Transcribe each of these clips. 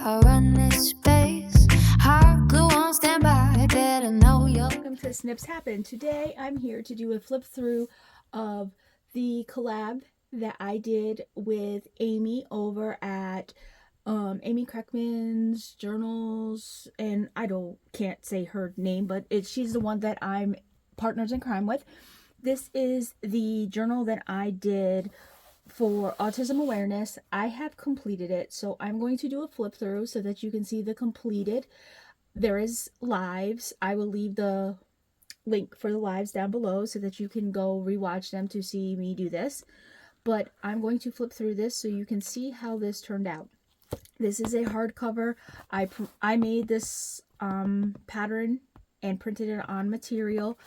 I run this space. Hot glue on standby. I better know you. Welcome to Snips Happen. Today I'm here to do a flip through of the collab that I did with Amy over at Amy Kreckman's journals, and can't say her name, but she's the one that I'm partners in crime with. This is the journal that I did for Autism Awareness. I have completed it, so I'm going to do a flip through so that you can see the completed. There is lives. I will leave the link for the lives down below so that you can go rewatch them to see me do this. But I'm going to flip through this so you can see how this turned out. This is a hardcover. I made this pattern and printed it on material.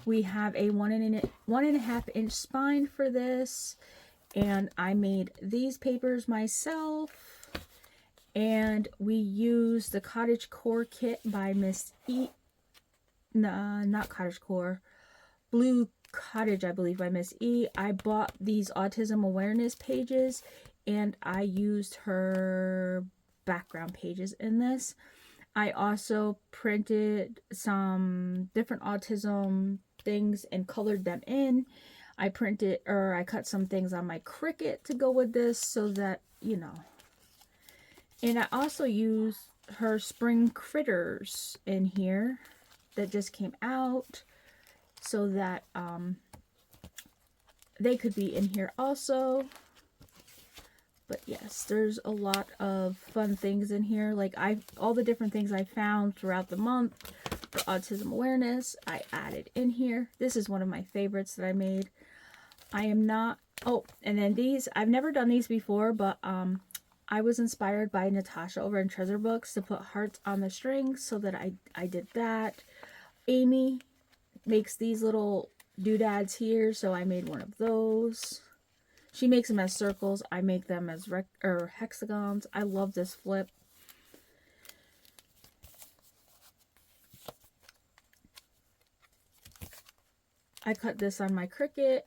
We have a 1.5 inch spine for this, and I made these papers myself. And we used the Cottage Core kit by Miss E. Not Cottage Core. Blue Cottage, I believe, by Miss E. I bought these Autism Awareness pages, and I used her background pages in this. I also printed some different autism things and colored them in. I cut some things on my Cricut to go with this so that, you know. And I also used her spring critters in here that just came out so that they could be in here also. But yes, there's a lot of fun things in here. Like all the different things I found throughout the month for Autism Awareness, I added in here. This is one of my favorites that I made. And then these, I've never done these before, but I was inspired by Natasha over in Treasure Books to put hearts on the strings, so that I did that. Amy makes these little doodads here, so I made one of those. She makes them as circles. I make them as hexagons. I love this flip. I cut this on my Cricut.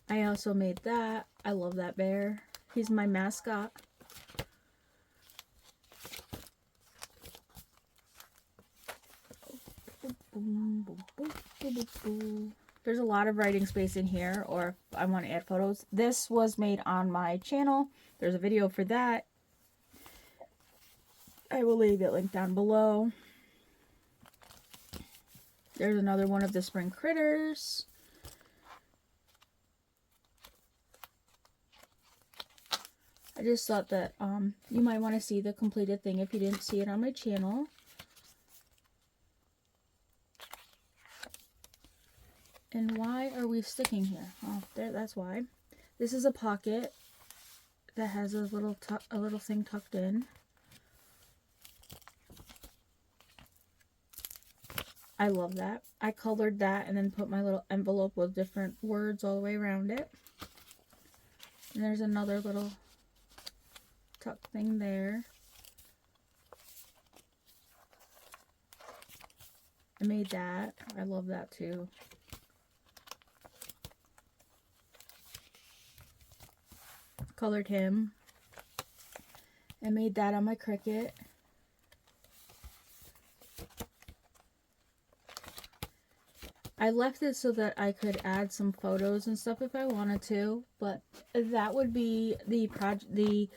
I also made that. I love that bear. He's my mascot. There's a lot of writing space in here, or if I want to add photos. This was made on my channel. There's a video for that. I will leave it linked down below. There's another one of the spring critters. I just thought that you might want to see the completed thing if you didn't see it on my channel. And why are we sticking here? Oh, that's why. This is a pocket that has a little thing tucked in. I love that. I colored that and then put my little envelope with different words all the way around it. And there's another little tuck thing there. I made that. I love that too. Colored him. I made that on my Cricut. I left it so that I could add some photos and stuff if I wanted to, but that would be the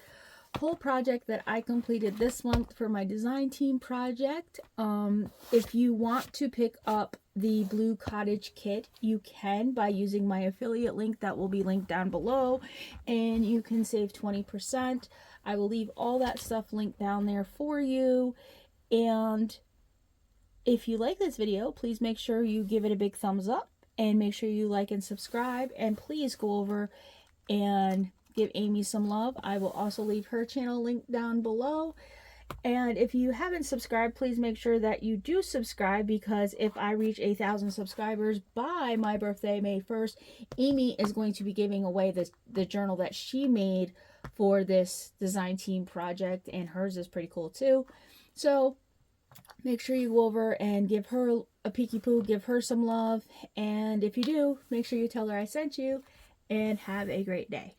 whole project that I completed this month for my design team project. If you want to pick up the Blue Cottage kit, you can by using my affiliate link that will be linked down below, and you can save 20%. I will leave all that stuff linked down there for you. And if you like this video, please make sure you give it a big thumbs up, and make sure you like and subscribe, and please go over and give Amy some love. I will also leave her channel linked down below. And if you haven't subscribed, please make sure that you do subscribe, because if I reach 1,000 subscribers by my birthday, May 1st, Amy is going to be giving away the journal that she made for this design team project, and hers is pretty cool too. So make sure you go over and give her a peeky poo, give her some love, and if you do, make sure you tell her I sent you, and have a great day.